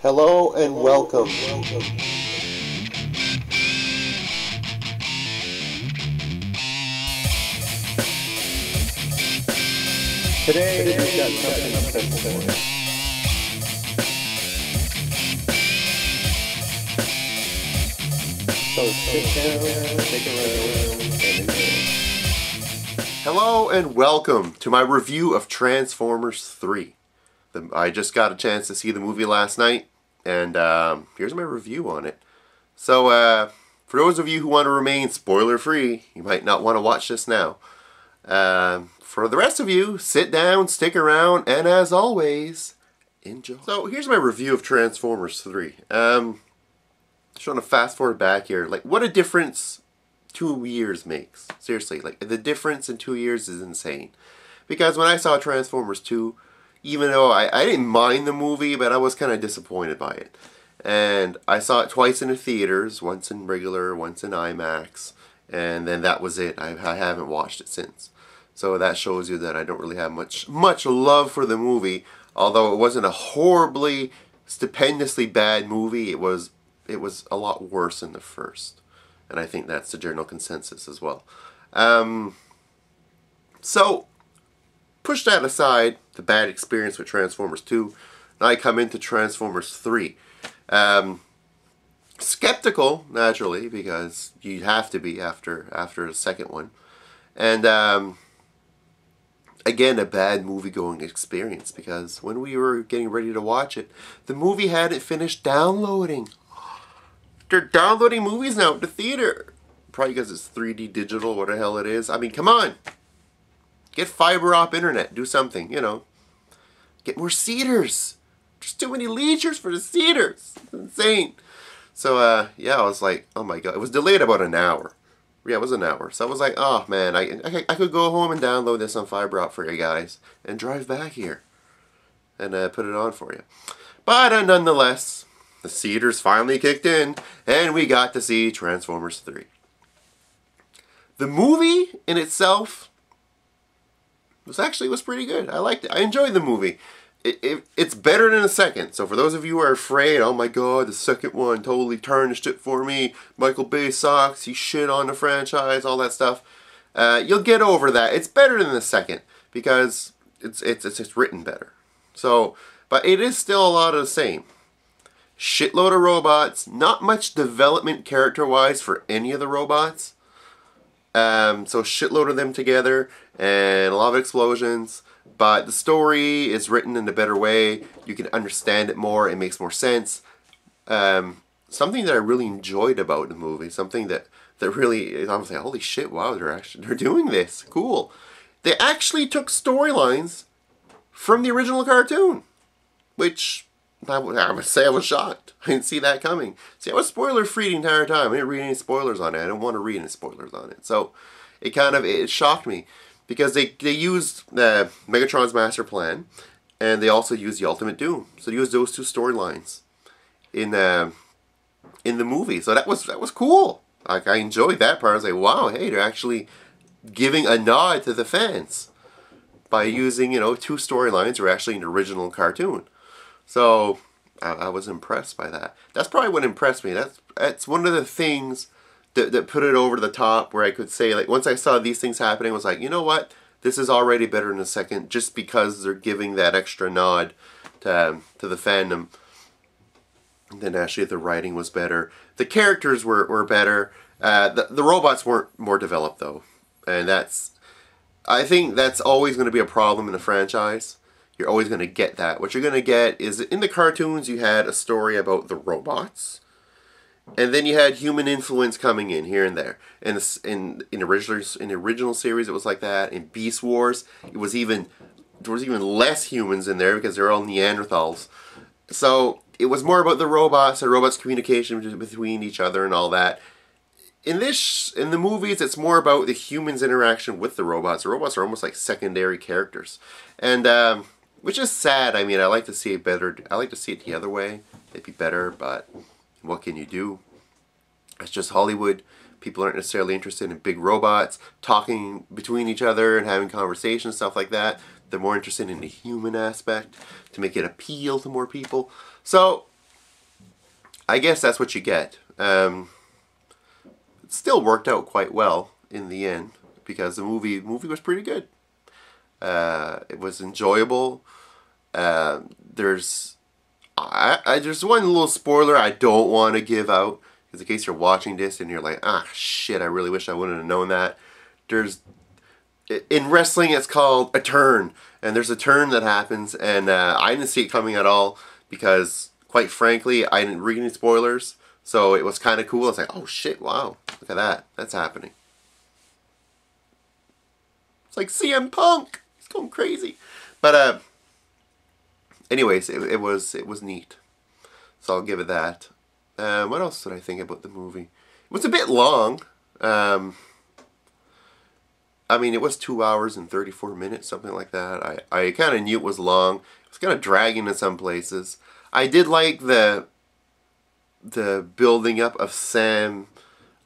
Hello and welcome. Today we've got something simple for you. So sit down, take a rest, and enjoy. Hello and welcome to my review of Transformers 3. I just got a chance to see the movie last night, and here's my review on it. So, for those of you who want to remain spoiler-free, you might not want to watch this now. For the rest of you, sit down, stick around, and as always, enjoy. So, here's my review of Transformers 3. Just want to fast forward back here. Like, what a difference 2 years makes. Seriously, like, the difference in 2 years is insane. Because when I saw Transformers 2, even though I didn't mind the movie, but I was kind of disappointed by it. And I saw it twice in the theaters, once in regular, once in IMAX, and then that was it. I haven't watched it since. So that shows you that I don't really have much love for the movie, although it wasn't a horribly, stupendously bad movie. It was a lot worse than the first. And I think that's the general consensus as well. So, push that aside, the bad experience with Transformers 2. Now I come into Transformers 3. Skeptical, naturally, because you have to be after the second one. And, again, a bad movie-going experience, because when we were getting ready to watch it, the movie hadn't finished downloading. They're downloading movies now at the theater. Probably because it's 3D digital, what the hell it is. I mean, come on. Get fiber optic internet. Do something, you know. Get more seaters. There's too many leisures for the seaters. It's insane. So, yeah, I was like, oh my god. It was delayed about an hour. Yeah, it was an hour. So I was like, oh man, I could go home and download this on fiber optic for you guys. And drive back here. And put it on for you. But nonetheless, the seaters finally kicked in. And we got to see Transformers 3. The movie in itself was pretty good. I liked it. I enjoyed the movie. It's better than the second. So for those of you who are afraid, oh my god, the second one totally tarnished it for me. Michael Bay sucks. He shit on the franchise, all that stuff. You'll get over that. It's better than the second because it's written better. So, but it is still a lot of the same. Shitload of robots. Not much development character-wise for any of the robots. So shitload of them together and a lot of explosions, but the story is written in a better way. You can understand it more. It makes more sense. Something that I really enjoyed about the movie, something that really, I was like, holy shit, wow, they're doing this. Cool. They actually took storylines from the original cartoon, which I would say I was shocked. I didn't see that coming. See, I was spoiler-free the entire time. I didn't read any spoilers on it. I don't want to read any spoilers on it. So, it shocked me. Because they used Megatron's master plan, and they also used the Ultimate Doom. So they used those two storylines in the movie. So that was cool. Like, I enjoyed that part. I was like, wow, hey, they're actually giving a nod to the fans by using, you know, two storylines that were actually in the original cartoon. So I was impressed by that. That's probably what impressed me. That's one of the things that put it over the top, where I could say, like, once I saw these things happening, I was like, you know what? This is already better than the second, just because they're giving that extra nod to the fandom. And then actually the writing was better. The characters were better. The robots weren't more developed, though. And I think that's always going to be a problem in a franchise. You're always going to get that. What you're going to get is, in the cartoons, you had a story about the robots. And then you had human influence coming in here and there. And in the original series, it was like that. In Beast Wars, there was even less humans in there because they're all Neanderthals. So it was more about the robots and robots' communication between each other and all that. In the movies, it's more about the humans' interaction with the robots. The robots are almost like secondary characters, and which is sad. I mean, I like to see it better. I like to see it the other way. It'd be better, but what can you do? It's just Hollywood. People aren't necessarily interested in big robots talking between each other and having conversations, stuff like that. They're more interested in the human aspect to make it appeal to more people. So I guess that's what you get. It still worked out quite well in the end because the movie was pretty good. It was enjoyable. There's one little spoiler I don't want to give out, because in case you're watching this and you're like, ah, shit, I really wish I wouldn't have known that. In wrestling, it's called a turn, and there's a turn that happens, and I didn't see it coming at all because, quite frankly, I didn't read any spoilers, so it was kind of cool. I was like, oh shit, wow, look at that, that's happening. It's like CM Punk, he's going crazy. But anyways, it was neat, so I'll give it that. What else did I think about the movie? It was a bit long. I mean, it was 2 hours and 34 minutes, something like that. I kind of knew it was long. It was kind of dragging in some places. I did like the building up of Sam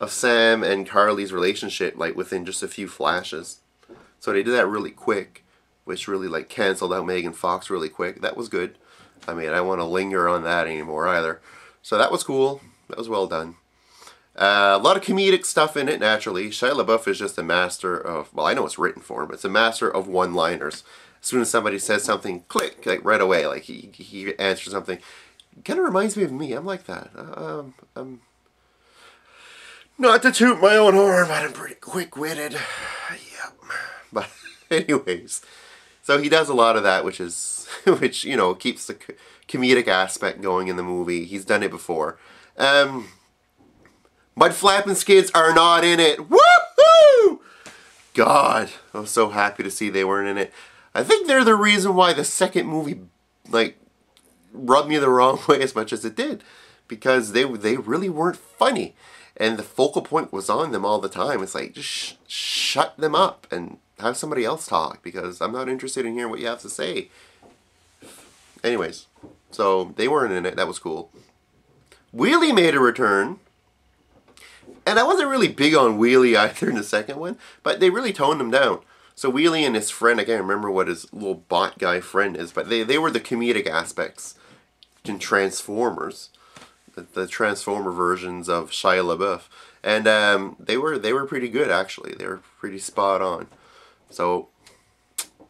and Carly's relationship, like within just a few flashes. So they did that really quick, which really like canceled out Megan Fox really quick. That was good. I mean, I don't want to linger on that anymore either. So that was cool. That was well done. A lot of comedic stuff in it, naturally. Shia LaBeouf is just a master of, well, I know it's written for him, but it's a master of one-liners. As soon as somebody says something, click, like right away, like he answers something. Kind of reminds me of me. I'm like that. I'm not to toot my own horn, but I'm pretty quick-witted. Yep. But anyways, so he does a lot of that, which you know, keeps the comedic aspect going in the movie. He's done it before. Mud Flap and Skids are not in it. Woohoo! God, I was so happy to see they weren't in it. I think they're the reason why the second movie, like, rubbed me the wrong way as much as it did. Because they really weren't funny. And the focal point was on them all the time. It's like, just shut them up and have somebody else talk, because I'm not interested in hearing what you have to say. Anyways, so they weren't in it. That was cool. Wheelie made a return. And I wasn't really big on Wheelie either in the second one, but they really toned him down. So Wheelie and his friend, I can't remember what his little bot guy friend is, but they were the comedic aspects in Transformers. The Transformer versions of Shia LaBeouf. And they were pretty good, actually. They were pretty spot on. So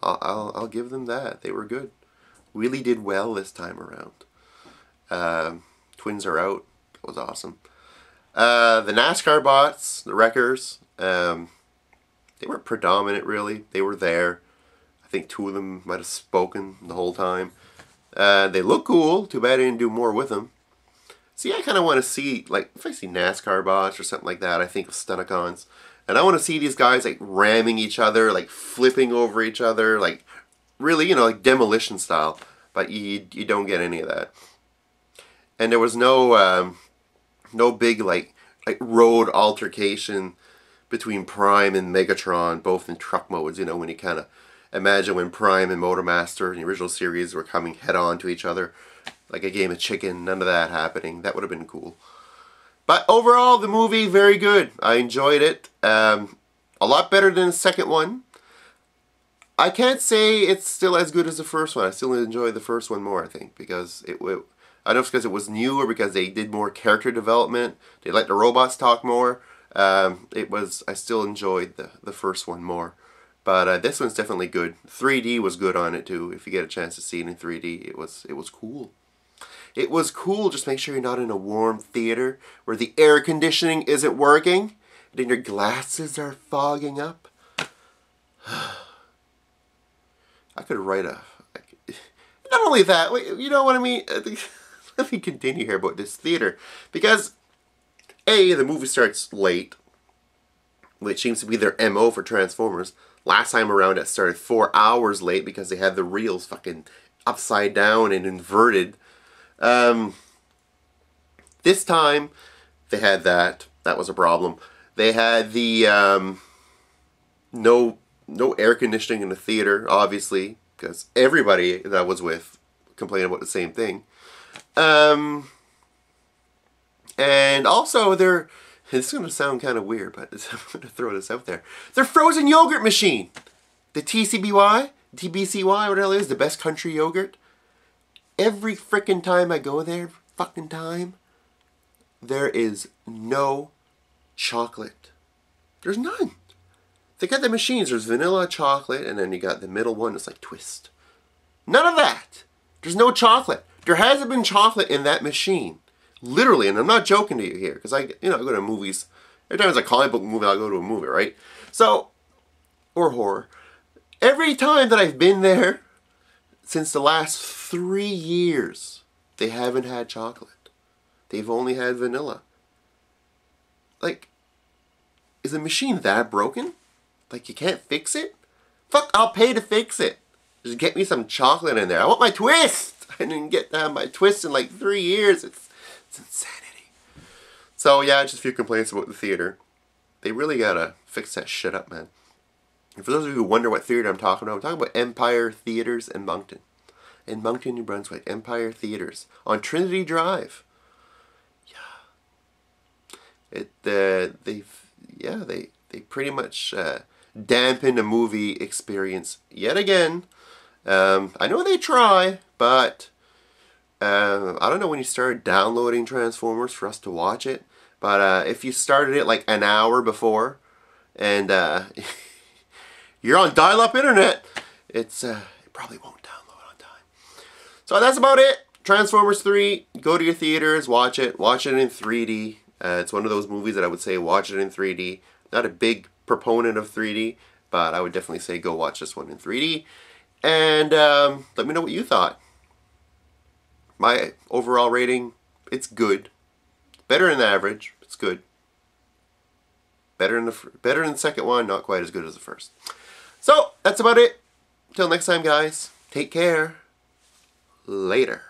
I'll give them that. They were good. Wheelie did well this time around. Twins are out. That was awesome. The NASCAR bots, the wreckers, they weren't predominant really. They were there. I think 2 of them might have spoken the whole time. They look cool. Too bad I didn't do more with them. See, I kind of want to see, like, if I see NASCAR bots or something like that, I think of Stunticons. And I want to see these guys, like, ramming each other, like, flipping over each other, like, really, you know, like, demolition style. But you don't get any of that. And there was no big, like road altercation between Prime and Megatron, both in truck modes, you know, when you kind of imagine when Prime and Motormaster in the original series were coming head-on to each other, like a game of chicken. None of that happening. That would have been cool. But overall, the movie, very good. I enjoyed it. A lot better than the second one. I can't say it's still as good as the first one. I still enjoy the first one more, I think, because I don't know if it's because it was new or because they did more character development. They let the robots talk more. I still enjoyed the first one more. But this one's definitely good. 3D was good on it too. If you get a chance to see it in 3D, it was cool. It was cool. Just make sure you're not in a warm theater where the air conditioning isn't working and then your glasses are fogging up. I could write not only that, you know what I mean? Let me continue here about this theater. Because, A, the movie starts late, which seems to be their MO for Transformers. Last time around it started 4 hours late because they had the reels fucking upside down and inverted. This time, they had that. That was a problem. They had the, no air conditioning in the theater, obviously, because everybody that I was with complained about the same thing. And also this is going to sound kind of weird, but I'm going to throw this out there. Their frozen yogurt machine, the TCBY, TBCY, what the hell it is, the best country yogurt. Every frickin' time I go there, fucking time, there is no chocolate. There's none. They got the machines. There's vanilla, chocolate, and then you got the middle one. It's like twist. None of that. There's no chocolate. There hasn't been chocolate in that machine. Literally, and I'm not joking to you here, because I go to movies. Every time it's a comic book movie, I'll go to a movie, right? So, or horror. Every time that I've been there, since the last 3 years, they haven't had chocolate. They've only had vanilla. Like, is the machine that broken? Like, you can't fix it? Fuck, I'll pay to fix it. Just get me some chocolate in there. I want my twist! I didn't get to have my twist in like 3 years. It's insanity. So yeah, just a few complaints about the theater. They really gotta fix that shit up, man. And for those of you who wonder what theater I'm talking about Empire Theaters in Moncton. In Moncton, New Brunswick. Empire Theaters. On Trinity Drive. Yeah. They pretty much dampen the movie experience yet again. I know they try, but I don't know when you started downloading Transformers for us to watch it. But if you started it like an hour before, and you're on dial-up internet, it probably won't download on time. So that's about it. Transformers 3, go to your theaters, watch it in 3D. It's one of those movies that I would say watch it in 3D. Not a big proponent of 3D, but I would definitely say go watch this one in 3D. And let me know what you thought. My overall rating, it's good. Better than average, it's good. Better than the second one, not quite as good as the first. So, that's about it. Till next time, guys. Take care. Later.